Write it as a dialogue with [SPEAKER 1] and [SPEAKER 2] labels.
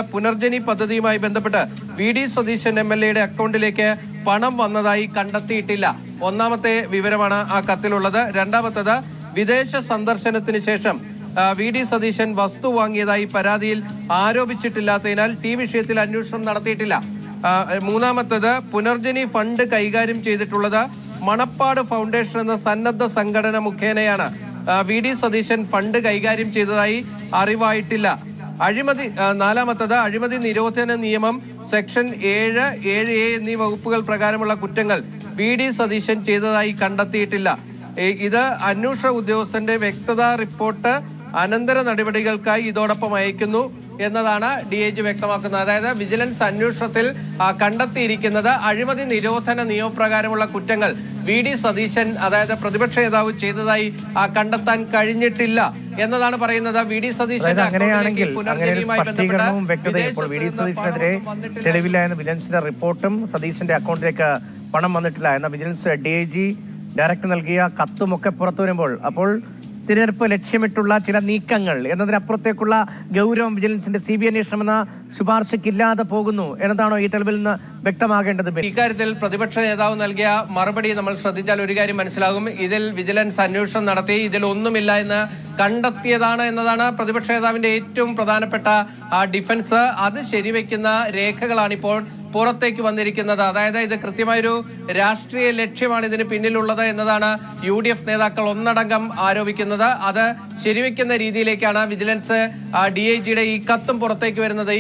[SPEAKER 1] പുനർജനി പദ്ധതിയുമായി ബന്ധപ്പെട്ട് വി.ഡി. സതീശൻ എം.എൽ.എയുടെ അക്കൗണ്ടിലേക്ക് പണം വന്നതായി കണ്ടെത്തിയിട്ടില്ല. ഒന്നാമത്തെ വിവരമാണ് ആ കത്തിലുള്ളത്. രണ്ടാമത്തേത്, വിദേശ സന്ദർശനത്തിന് ശേഷം വി.ഡി. സതീശൻ വസ്തു വാങ്ങിയതായി പരാതിയിൽ ആരോപിച്ചിട്ടില്ലാത്തതിനാൽ വിഷയത്തിൽ അന്വേഷണം നടത്തിയിട്ടില്ല. മൂന്നാമത്തേത്, പുനർജനി ഫണ്ട് കൈകാര്യം ചെയ്തിട്ടുള്ളത് മണപ്പാട് ഫൗണ്ടേഷൻ എന്ന സന്നദ്ധ സംഘടന മുഖേനയാണ്. വി.ഡി. സതീശൻ ഫണ്ട് കൈകാര്യം ചെയ്തതായി അറിവായിട്ടില്ല. നാലാമത്തത്, അഴിമതി നിരോധന നിയമം സെക്ഷൻ 7, 7A എന്നീ വകുപ്പുകൾ പ്രകാരമുള്ള കുറ്റങ്ങൾ വി.ഡി. സതീശൻ ചെയ്തതായി കണ്ടെത്തിയിട്ടില്ല. ഇത് അന്വേഷണ ഉദ്യോഗസ്ഥന്റെ വ്യക്തതാ റിപ്പോർട്ട് അനന്തര നടപടികൾക്കായി ഇതോടൊപ്പം അയക്കുന്നു എന്നതാണ് DIG വ്യക്തമാക്കുന്നത്. അതായത് വിജിലൻസ് അന്വേഷണത്തിൽ കണ്ടെത്തിയിരിക്കുന്നത് അഴിമതി നിരോധന നിയമപ്രകാരമുള്ള കുറ്റങ്ങൾ വി.ഡി. സതീശൻ, അതായത് പ്രതിപക്ഷ നേതാവ്, ചെയ്തതായി കണ്ടെത്താൻ കഴിഞ്ഞിട്ടില്ല എന്നതാണ് പറയുന്നത്. വി.ഡി. സതീശൻ
[SPEAKER 2] അങ്ങനെയാണെങ്കിൽ സ്പഷ്ടീകരണവും വ്യക്തതയും ഇപ്പോൾ വി.ഡി. സതീശനെതിരെ തെളിവില്ല എന്ന വിജിലൻസിന്റെ റിപ്പോർട്ടും സതീശന്റെ അക്കൗണ്ടിലേക്ക് പണം വന്നിട്ടില്ല എന്ന വിജിലൻസ് DIG ഡയറക്ടർ നൽകിയ കത്തുമൊക്കെ പുറത്തു വരുമ്പോൾ അപ്പോൾ തിരഞ്ഞെടുപ്പ് ലക്ഷ്യമിട്ടുള്ള ചില നീക്കങ്ങൾ എന്നതിനപ്പുറത്തേക്കുള്ള ഗൗരവം വിജിലൻസിന്റെ CBI അന്വേഷണം എന്ന ശുപാർശയ്ക്കില്ലാതെ പോകുന്നു എന്നതാണോ ഈ തെളിവിൽ നിന്ന് വ്യക്തമാകേണ്ടത്?
[SPEAKER 1] ഇക്കാര്യത്തിൽ പ്രതിപക്ഷ നേതാവ് നൽകിയ മറുപടി നമ്മൾ ശ്രദ്ധിച്ചാൽ ഒരു കാര്യം മനസ്സിലാകും. ഇതിൽ വിജിലൻസ് അന്വേഷണം നടത്തി ഇതിൽ ഒന്നുമില്ല എന്ന് കണ്ടെത്തിയതാണ് എന്നതാണ് പ്രതിപക്ഷ നേതാവിന്റെ ഏറ്റവും പ്രധാനപ്പെട്ട ഡിഫൻസ്. അത് ശരിവെക്കുന്ന രേഖകളാണിപ്പോൾ പുറത്തേക്ക് വന്നിരിക്കുന്നത്. അതായത് ഇത് കൃത്യമായൊരു രാഷ്ട്രീയ ലക്ഷ്യമാണ് ഇതിന് പിന്നിലുള്ളത് എന്നതാണ് UDF നേതാക്കൾ ഒന്നടങ്കം ആരോപിക്കുന്നത്. അത് ശരിവെക്കുന്ന രീതിയിലേക്കാണ് വിജിലൻസ് DIGയുടെ ഈ കത്തും പുറത്തേക്ക് വരുന്നത്.